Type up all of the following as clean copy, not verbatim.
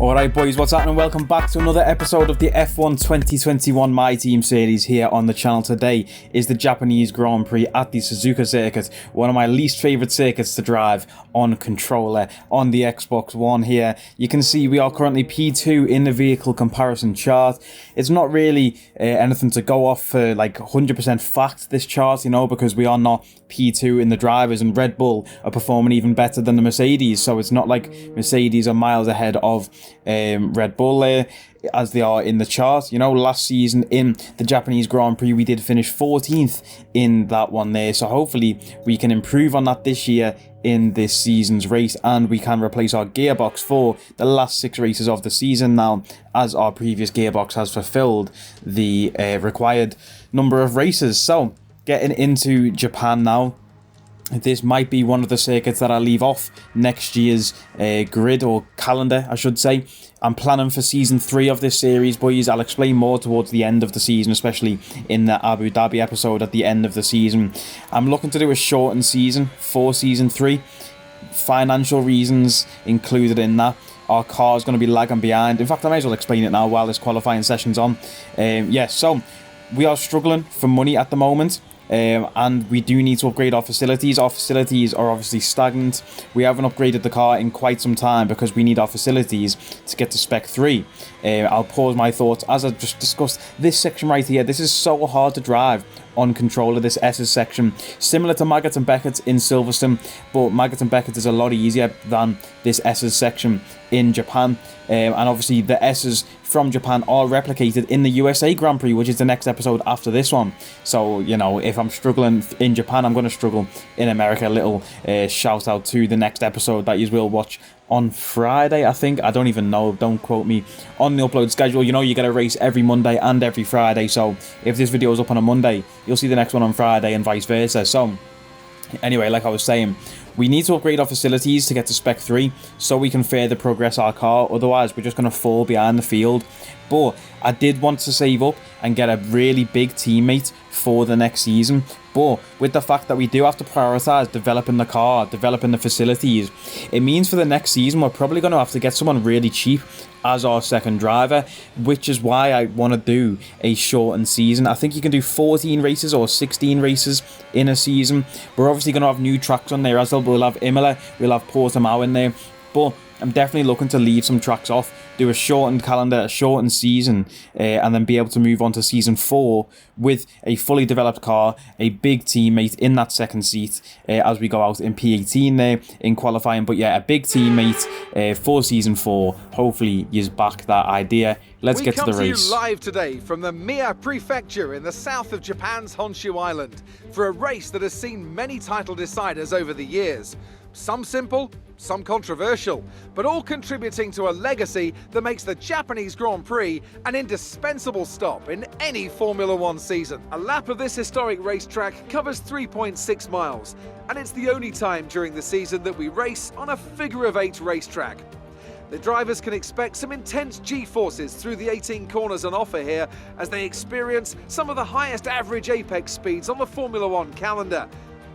Alright boys, what's happening? Welcome back to another episode of the F1 2021 My Team series here on the channel. Today is the Japanese Grand Prix at the Suzuka Circuit, one of my least favourite circuits to drive on controller on the Xbox One here. You can see we are currently P2 in the vehicle comparison chart. It's not really anything to go off for like 100% fact, this chart, you know, because we are not P2 in the drivers, and Red Bull are performing even better than the Mercedes, so it's not like Mercedes are miles ahead of Red Bull there as they are in the chart. You know, last season in the Japanese Grand Prix we did finish 14th in that one there, so hopefully we can improve on that this year in this season's race, and we can replace our gearbox for the last 6 races of the season now, as our previous gearbox has fulfilled the required number of races. So getting into Japan now, this might be one of the circuits that I leave off next year's grid, or calendar I should say. I'm planning for season 3 of this series, boys. I'll explain more towards the end of the season, especially in the Abu Dhabi episode at the end of the season. I'm looking to do a shortened season for season 3. Financial reasons included in that. Our car is going to be lagging behind. In fact, I may as well explain it now while this qualifying session's on. So we are struggling for money at the moment. And we do need to upgrade our facilities. Our facilities are obviously stagnant. We haven't upgraded the car in quite some time because we need our facilities to get to spec 3. I'll pause my thoughts as I just discussed this section right here. This is so hard to drive on controller, this S's section, similar to Maggott and Beckett's in Silverstone, but Maggott and Beckett is a lot easier than this S's section in Japan. And obviously the S's from Japan are replicated in the USA Grand Prix, which is the next episode after this one. So, you know, if I'm struggling in Japan, I'm going to struggle in America. A little shout out to the next episode that you will watch on Friday, I think. I don't even know, don't quote me on the upload schedule. You know, you get a race every Monday and every Friday, so if this video is up on a Monday, you'll see the next one on Friday and vice versa. So anyway, like I was saying, we need to upgrade our facilities to get to spec 3 so we can further progress our car. Otherwise, we're just going to fall behind the field. But I did want to save up and get a really big teammate for the next season. But with the fact that we do have to prioritise developing the car, developing the facilities, it means for the next season we're probably going to have to get someone really cheap as our second driver, which is why I want to do a shortened season. I think you can do 14 races or 16 races in a season. We're obviously going to have new tracks on there as well. We'll have Imola, we'll have Portimao in there, but I'm definitely looking to leave some tracks off, do a shortened calendar, a shortened season, and then be able to move on to season 4 with a fully developed car, a big teammate in that second seat as we go out in P18 there in qualifying. But yeah, a big teammate for season 4. Hopefully you back that idea. Let's get to the race. We come to you live today from the Mie Prefecture in the south of Japan's Honshu Island for a race that has seen many title deciders over the years. Some simple, some controversial, but all contributing to a legacy that makes the Japanese Grand Prix an indispensable stop in any Formula One season. A lap of this historic racetrack covers 3.6 miles, and it's the only time during the season that we race on a figure-of-8 racetrack. The drivers can expect some intense G-forces through the 18 corners on offer here as they experience some of the highest average apex speeds on the Formula One calendar.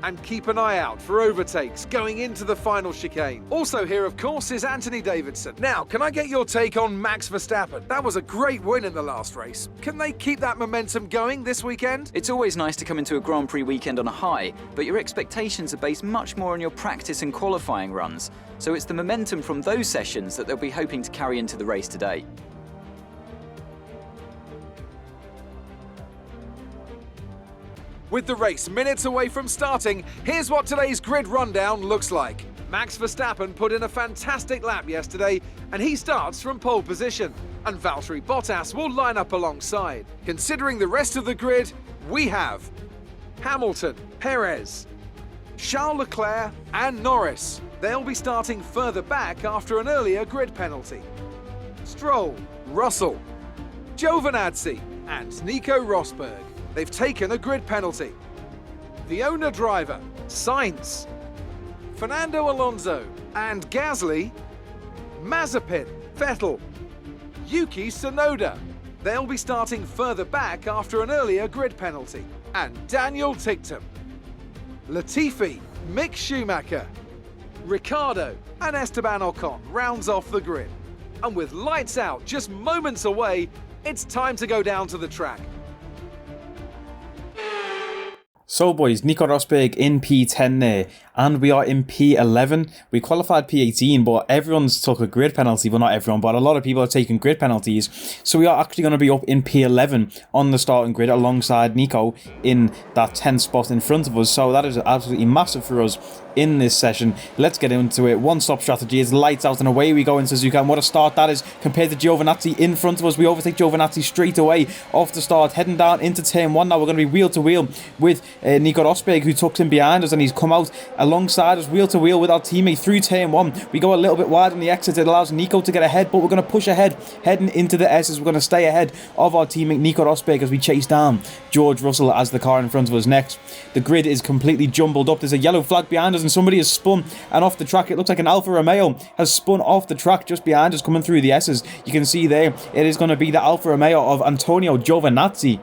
And keep an eye out for overtakes going into the final chicane. Also here, of course, is Anthony Davidson. Now, can I get your take on Max Verstappen? That was a great win in the last race. Can they keep that momentum going this weekend? It's always nice to come into a Grand Prix weekend on a high, but your expectations are based much more on your practice and qualifying runs. So it's the momentum from those sessions that they'll be hoping to carry into the race today. With the race minutes away from starting, here's what today's grid rundown looks like. Max Verstappen put in a fantastic lap yesterday, and he starts from pole position. And Valtteri Bottas will line up alongside. Considering the rest of the grid, we have Hamilton, Perez, Charles Leclerc and Norris. They'll be starting further back after an earlier grid penalty. Stroll, Russell, Giovinazzi and Nico Rosberg. They've taken a grid penalty. The owner driver, Sainz, Fernando Alonso and Gasly, Mazepin, Vettel, Yuki Tsunoda. They'll be starting further back after an earlier grid penalty. And Daniel Ticktum, Latifi, Mick Schumacher, Ricciardo and Esteban Ocon rounds off the grid. And with lights out just moments away, it's time to go down to the track. So boys, Nico Rosberg in P10 there, and we are in P11. We qualified P18, but everyone's took a grid penalty. Well, not everyone, but a lot of people are taking grid penalties. So we are actually going to be up in P11 on the starting grid alongside Nico in that 10th spot in front of us. So that is absolutely massive for us in this session. Let's get into it. One-stop strategy is lights out and away we go in Suzuka, and what a start that is compared to Giovinazzi in front of us. We overtake Giovinazzi straight away off the start, heading down into turn 1 now. We're going to be wheel to wheel with Nico Rosberg, who tucks in behind us, and he's come out alongside us wheel to wheel with our teammate through turn 1. We go a little bit wide on the exit. It allows Nico to get ahead, but we're going to push ahead heading into the S's. We're going to stay ahead of our teammate Nico Rosberg as we chase down George Russell as the car in front of us next. The grid is completely jumbled up. There's a yellow flag behind us and somebody has spun and off the track. It looks like an Alfa Romeo has spun off the track just behind us coming through the S's. You can see there it is going to be the Alfa Romeo of Antonio Giovinazzi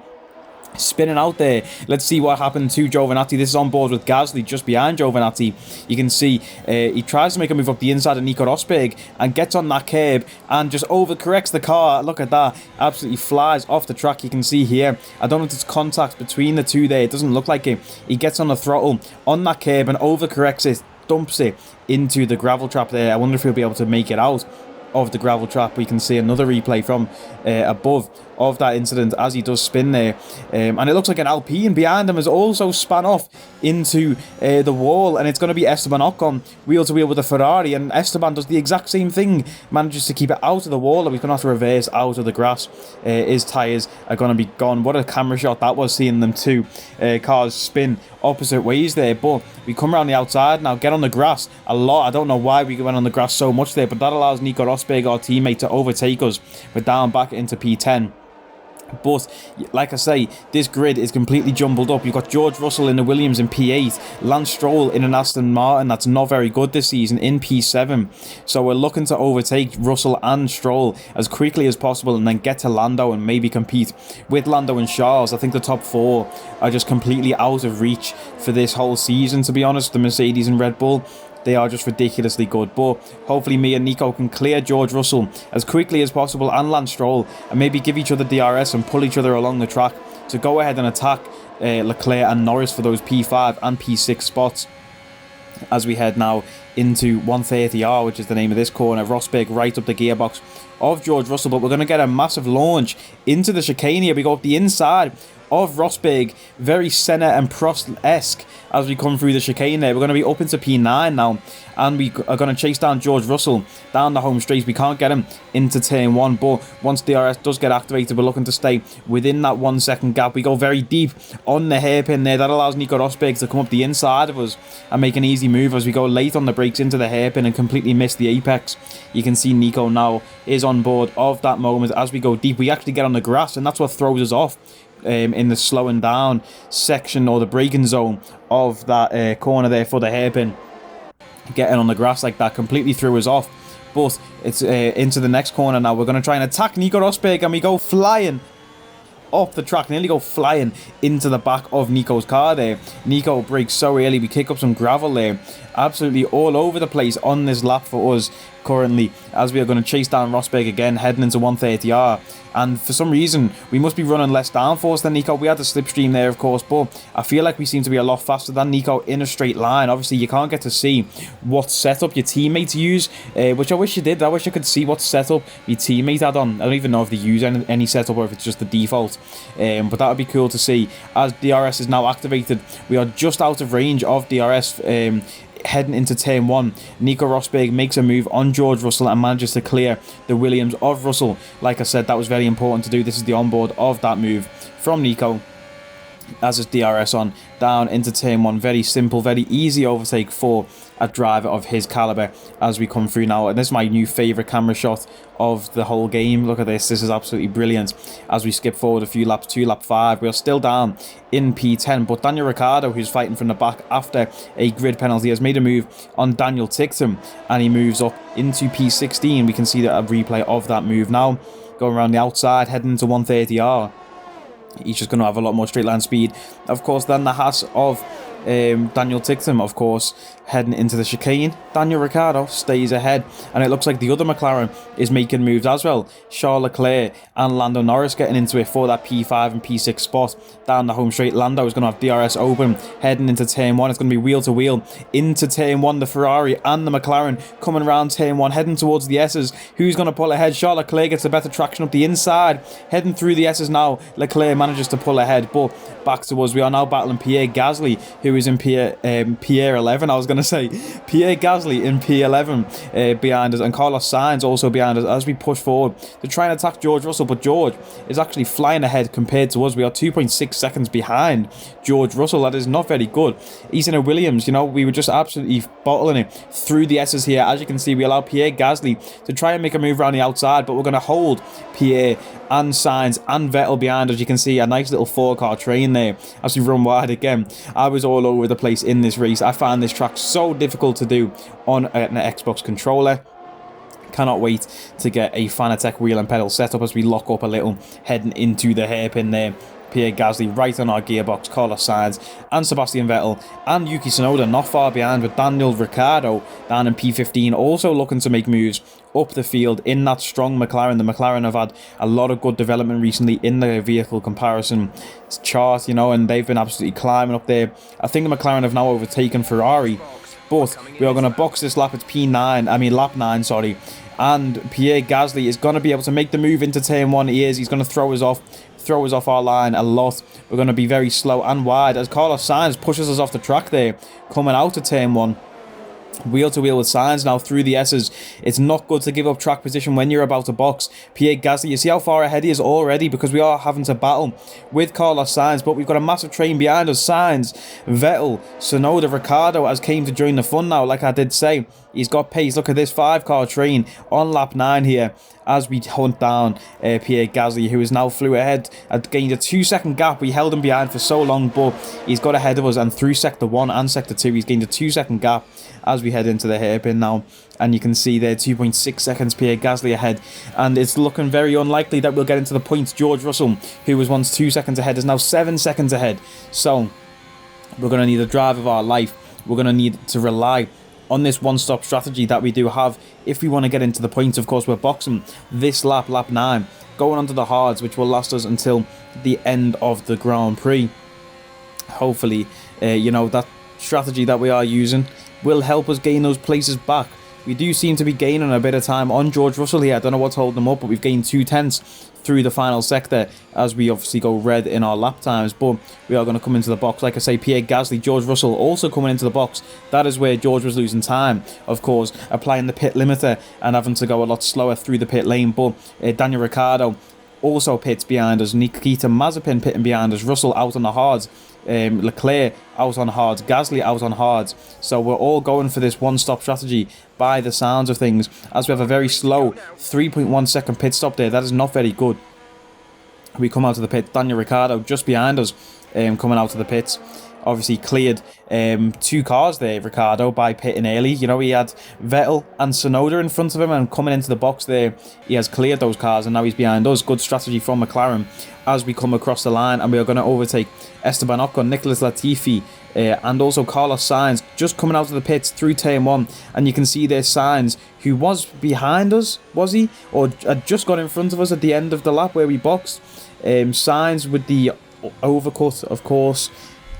spinning out there. Let's see what happened to Giovinazzi. This is on board with Gasly just behind Giovinazzi. You can see he tries to make a move up the inside of Nico Rosberg and gets on that curb and just overcorrects the car. Look at that. Absolutely flies off the track. You can see here, I don't know if there's contact between the two there. It doesn't look like it. He gets on the throttle on that curb and overcorrects it, dumps it into the gravel trap there. I wonder if he'll be able to make it out of the gravel trap. We can see another replay from above of that incident as he does spin there, and it looks like an Alpine behind him has also spun off into the wall, and it's going to be Esteban Ocon wheel to wheel with a Ferrari, and Esteban does the exact same thing, manages to keep it out of the wall, and he's going to have to reverse out of the grass. His tyres are going to be gone. What a camera shot that was, seeing them two cars spin opposite ways there. But we come around the outside now, get on the grass a lot. I don't know why we went on the grass so much there, but that allows Nico Rosberg, our teammate, to overtake us. We're down back into P10. But like I say, this grid is completely jumbled up. You've got George Russell in the Williams in P8, Lance Stroll in an Aston Martin that's not very good this season in P7. So we're looking to overtake Russell and Stroll as quickly as possible and then get to Lando and maybe compete with Lando and Charles. I think the top 4 are just completely out of reach for this whole season, to be honest. The Mercedes and Red Bull, they are just ridiculously good. But hopefully me and Nico can clear George Russell as quickly as possible and Lance Stroll, and maybe give each other DRS and pull each other along the track to go ahead and attack Leclerc and Norris for those P5 and P6 spots as we head now into 130R, which is the name of this corner. Rosberg right up the gearbox of George Russell, but we're going to get a massive launch into the chicane here. We go up the inside of Rosberg, very Senna and Prost-esque as we come through the chicane there. We're going to be up into P9 now, and we are going to chase down George Russell down the home straight. We can't get him into turn 1, but once DRS does get activated, we're looking to stay within that 1 second gap. We go very deep on the hairpin there. That allows Nico Rosberg to come up the inside of us and make an easy move as we go late on the brakes into the hairpin and completely miss the apex. You can see Nico now is on board of that moment as we go deep. We actually get on the grass, and that's what throws us off in the slowing down section or the braking zone of that corner there for the hairpin. Getting on the grass like that completely threw us off. But it's into the next corner now. We're going to try and attack Nico Rosberg, and we go flying off the track, nearly go flying into the back of Nico's car there. Nico brakes so early, we kick up some gravel there. Absolutely all over the place on this lap for us currently, as we are going to chase down Rosberg again, heading into 130R. And for some reason, we must be running less downforce than Nico. We had the slipstream there, of course, but I feel like we seem to be a lot faster than Nico in a straight line. Obviously, you can't get to see what setup your teammates use, which I wish you did. I wish I could see what setup your teammate had on. I don't even know if they use any setup or if it's just the default. But that would be cool to see. As DRS is now activated, we are just out of range of DRS. Heading into turn 1, Nico Rosberg makes a move on George Russell and manages to clear the Williams of Russell. Like I said, that was very important to do. This is the onboard of that move from Nico as his DRS on down into turn 1. Very simple, very easy overtake for a driver of his caliber as we come through now. And this is my new favourite camera shot of the whole game. Look at this. This is absolutely brilliant. As we skip forward a few laps to lap 5, we're still down in P10. But Daniel Ricciardo, who's fighting from the back after a grid penalty, has made a move on Daniel Ticktum, and he moves up into P16. We can see a replay of that move now. Going around the outside, heading into 130R. He's just going to have a lot more straight line speed. Of course, then the Haas of Daniel Ticktum, of course, heading into the chicane. Daniel Ricciardo stays ahead, and it looks like the other McLaren is making moves as well. Charles Leclerc and Lando Norris getting into it for that P5 and P6 spot down the home straight. Lando is going to have DRS open, heading into turn 1. It's going to be wheel to wheel into turn 1. The Ferrari and the McLaren coming around turn 1, heading towards the S's. Who's going to pull ahead? Charles Leclerc gets a better traction up the inside, heading through the S's now. Leclerc manages to pull ahead, but back to us. We are now battling Pierre Gasly, who is in Pierre 11. I was going to say Pierre Gasly in P11 behind us, and Carlos Sainz also behind us as we push forward to try and attack George Russell, but George is actually flying ahead compared to us. We are 2.6 seconds behind George Russell. That is not very good. He's in a Williams, you know, we were just absolutely bottling it through the S's here. As you can see, we allow Pierre Gasly to try and make a move around the outside, but we're going to hold Pierre and Sainz and Vettel behind us. You can see a nice little 4-car train there as we run wide again. I was all over the place in this race. I found this track so difficult to do on an Xbox controller. Cannot wait to get a Fanatec wheel and pedal setup as we lock up a little, heading into the hairpin there. Pierre Gasly right on our gearbox, Carlos Sainz and Sebastian Vettel and Yuki Tsunoda not far behind, with Daniel Ricciardo down in P15 also looking to make moves up the field in that strong McLaren. The McLaren have had a lot of good development recently in the vehicle comparison chart, you know, and they've been absolutely climbing up there. I think the McLaren have now overtaken Ferrari, but we are going to box this lap. It's lap 9, sorry. And Pierre Gasly is going to be able to make the move into turn 1. He's going to throw us off our line a lot. We're going to be very slow and wide as Carlos Sainz pushes us off the track there, coming out of turn 1. Wheel to wheel with Sainz now through the S's. It's not good to give up track position when you're about to box. Pierre Gasly, you see how far ahead he is already, because we are having to battle with Carlos Sainz, but we've got a massive train behind us. Sainz, Vettel, Tsunoda, Ricciardo has came to join the fun now. Like I did say, he's got pace. Look at this 5-car train on lap 9 here as we hunt down Pierre Gasly, who is now flew ahead. Had gained a 2-second gap. We held him behind for so long, but he's got ahead of us, and through sector 1 and sector 2 he's gained a 2-second gap as we head into the hairpin now. And you can see there 2.6 seconds Pierre Gasly ahead, and it's looking very unlikely that we'll get into the points. George Russell, who was once 2 seconds ahead, is now 7 seconds ahead. So we're going to need a drive of our life. We're going to need to rely on this one-stop strategy that we do have if we want to get into the points. Of course, we're boxing this lap 9, going onto the hards, which will last us until the end of the Grand Prix. Hopefully, you know, that strategy that we are using will help us gain those places back. We do seem to be gaining a bit of time on George Russell here. I don't know what's holding him up, but we've gained 2/10 through the final sector as we obviously go red in our lap times. But we are going to come into the box. Like I say, Pierre Gasly, George Russell also coming into the box. That is where George was losing time, of course, applying the pit limiter and having to go a lot slower through the pit lane. But Daniel Ricciardo also pits behind us. Nikita Mazepin pitting behind us. Russell out on the hards. Leclerc out on hards, Gasly out on hards. So we're all going for this one-stop strategy by the sounds of things, as we have a very slow 3.1 second pit stop there. That is not very good. We come out of the pit. Daniel Ricciardo just behind us, coming out of the pits. Obviously cleared 2 cars there, Ricciardo, by pitting early. You know, he had Vettel and Tsunoda in front of him, and coming into the box there, he has cleared those cars, and now he's behind us. Good strategy from McLaren as we come across the line, and we are going to overtake Esteban Ocon, Nicholas Latifi, and also Carlos Sainz just coming out of the pits through turn 1. And you can see there Sainz, who was behind us, was he? Or had just got in front of us at the end of the lap where we boxed. Sainz with the overcut, of course.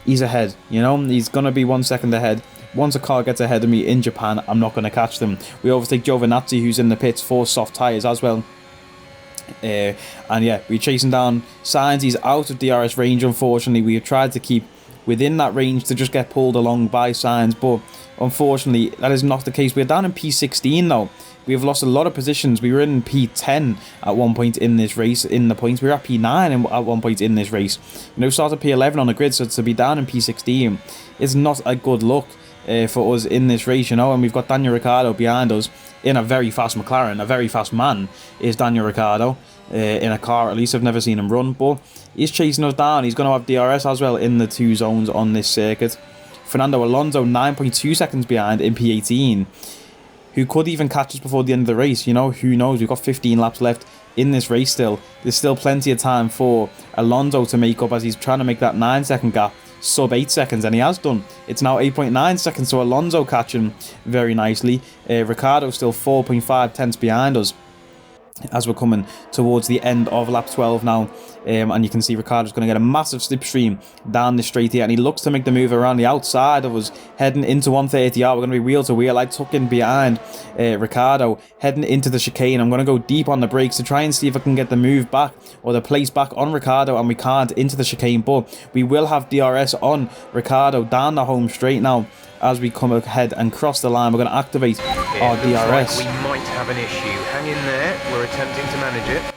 He's ahead, you know, he's going to be 1 second ahead. Once a car gets ahead of me in Japan, I'm not going to catch them. We overtake Giovinazzi, who's in the pits for soft tyres as well. And yeah, we're chasing down Sainz. He's out of DRS range, unfortunately. We have tried to keep within that range to just get pulled along by Sainz, but unfortunately, that is not the case. We're down in P16 though. We've lost a lot of positions. We were in P10 at one point in this race in the points. We were at P9 at one point in this race. You know, started P11 on the grid, so to be down in P16 is not a good look for us in this race, you know. And we've got Daniel Ricciardo behind us in a very fast McLaren. A very fast man is Daniel Ricciardo in a car. At least I've never seen him run, but he's chasing us down. He's going to have DRS as well in the 2 zones on this circuit. Fernando Alonso 9.2 seconds behind in P18. who could even catch us before the end of the race. You know, who knows? We've got 15 laps left in this race still. There's still plenty of time for Alonso to make up as he's trying to make that 9-second gap sub 8 seconds, and he has done. It's now 8.9 seconds, so Alonso catching very nicely. Ricciardo still 4.5 tenths behind us as we're coming towards the end of lap 12 now, and you can see Ricciardo's going to get a massive slipstream down the straight here, and he looks to make the move around the outside of us, heading into 130R. We're going to be wheel to wheel. I tuck in behind Ricciardo, heading into the chicane. I'm going to go deep on the brakes to try and see if I can get the move back or the place back on Ricciardo, and we can't into the chicane, but we will have DRS on Ricciardo down the home straight now. As we come ahead and cross the line, we're going to activate our DRS. Like we might have an issue. Hang in there. We're attempting to manage it.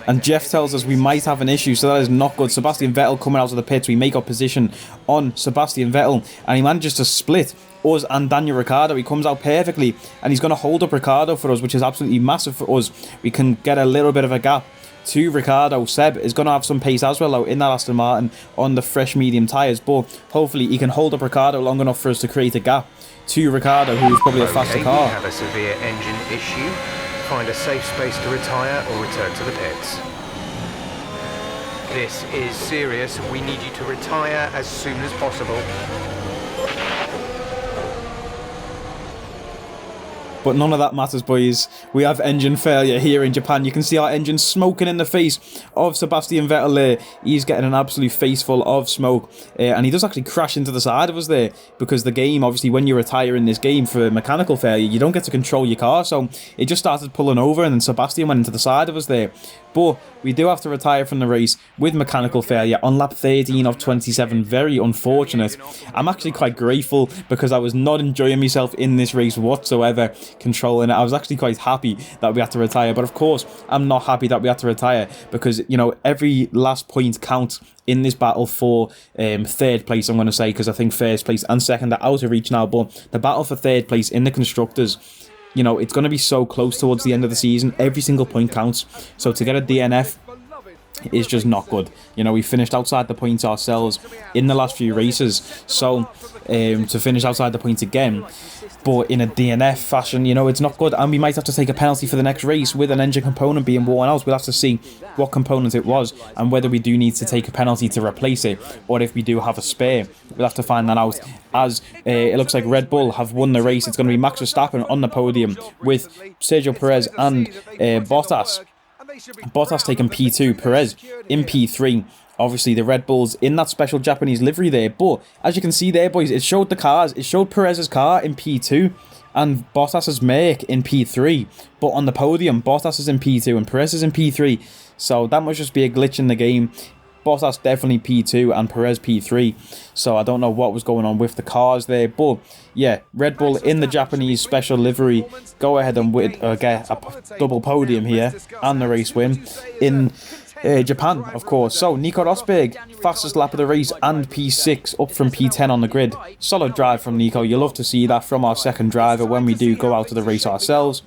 And Jeff tells us we might have an issue, so that is not good. Sebastian Vettel coming out of the pits. We make our position on Sebastian Vettel, and he manages to split us and Daniel Ricciardo. He comes out perfectly, and he's going to hold up Ricciardo for us, which is absolutely massive for us. We can get a little bit of a gap to Ricciardo. Seb is going to have some pace as well out in that Aston Martin on the fresh medium tyres, but hopefully he can hold up Ricciardo long enough for us to create a gap to Ricciardo, who's probably a faster car. We have a severe engine issue. Find a safe space to retire or return to the pits. This is serious. We need you to retire as soon as possible. But none of that matters, boys. We have engine failure here in Japan. You can see our engine smoking in the face of Sebastian Vettel there. He's getting an absolute face full of smoke. And he does actually crash into the side of us there, because the game, obviously, when you retire in this game for mechanical failure, you don't get to control your car. So it just started pulling over, and then Sebastian went into the side of us there. But we do have to retire from the race with mechanical failure on lap 13 of 27. Very unfortunate. I'm actually quite grateful, because I was not enjoying myself in this race whatsoever controlling it. I was actually quite happy that we had to retire, but of course I'm not happy that we had to retire, because, you know, every last point counts in this battle for third place, I'm going to say, because I think first place and second are out of reach now. But the battle for third place in the constructors, you know, it's going to be so close towards the end of the season. Every single point counts. So to get a DNF is just not good. You know, we finished outside the points ourselves in the last few races. So to finish outside the points again, but in a DNF fashion, you know, it's not good. And we might have to take a penalty for the next race with an engine component being worn out. We'll have to see what component it was and whether we do need to take a penalty to replace it, or if we do have a spare. We'll have to find that out, as it looks like Red Bull have won the race. It's going to be Max Verstappen on the podium with Sergio Perez and Bottas. Bottas taking P2, Perez in P3. Obviously, the Red Bulls in that special Japanese livery there. But as you can see there, boys, it showed the cars. It showed Perez's car in P2 and Bottas's Merc in P3. But on the podium, Bottas is in P2 and Perez is in P3. So that must just be a glitch in the game. Bottas definitely P2 and Perez P3. So I don't know what was going on with the cars there. But yeah, Red Bull in the Japanese special livery go ahead and get a double podium here and the race win in Japan, of course. So Nico Rosberg, fastest lap of the race and P6, up from P10 on the grid. Solid drive from Nico. You love to see that from our second driver when we do go out to the race ourselves.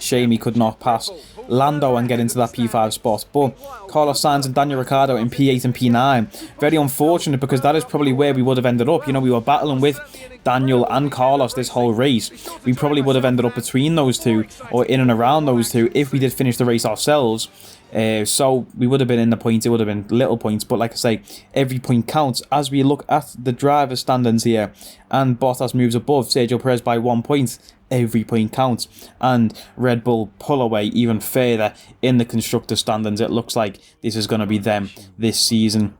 Shame he could not pass Lando and get into that P5 spot. But Carlos Sainz and Daniel Ricciardo in P8 and P9. Very unfortunate, because that is probably where we would have ended up. You know, we were battling with Daniel and Carlos this whole race. We probably would have ended up between those two, or in and around those two, if we did finish the race ourselves. So we would have been in the points. It would have been little points, but like I say, every point counts. As we look at the driver standings here, and Bottas moves above Sergio Perez by 1 point, every point counts. And Red Bull pull away even further in the constructor standings. It looks like this is going to be them this season.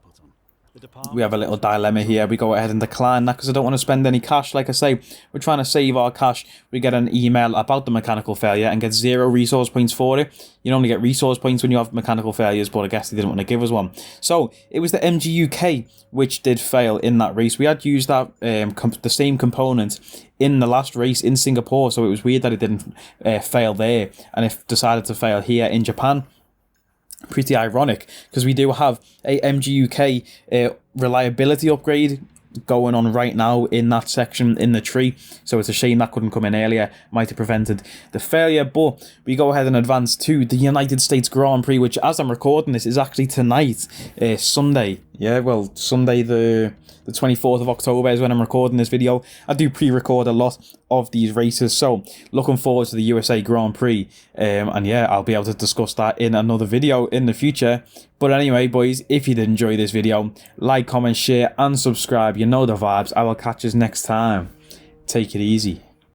We have a little dilemma here. We go ahead and decline that because I don't want to spend any cash. Like I say, we're trying to save our cash. We get an email about the mechanical failure and get 0 resource points for it. You normally get resource points when you have mechanical failures, but I guess they didn't want to give us one. So it was the MG UK which did fail in that race. We had used that the same component in the last race in Singapore, so it was weird that it didn't fail there, and it decided to fail here in Japan. Pretty ironic, because we do have a MG UK reliability upgrade going on right now in that section in the tree, so it's a shame that couldn't come in earlier. Might have prevented the failure, but we go ahead and advance to the United States Grand Prix, which, as I'm recording this, is actually tonight, Sunday. Yeah, well, Sunday the 24th of October is when I'm recording this video. I do pre-record a lot of these races, so looking forward to the USA Grand Prix. And yeah, I'll be able to discuss that in another video in the future. But anyway, boys, if you did enjoy this video, like, comment, share, and subscribe. You know the vibes. I will catch you next time. Take it easy.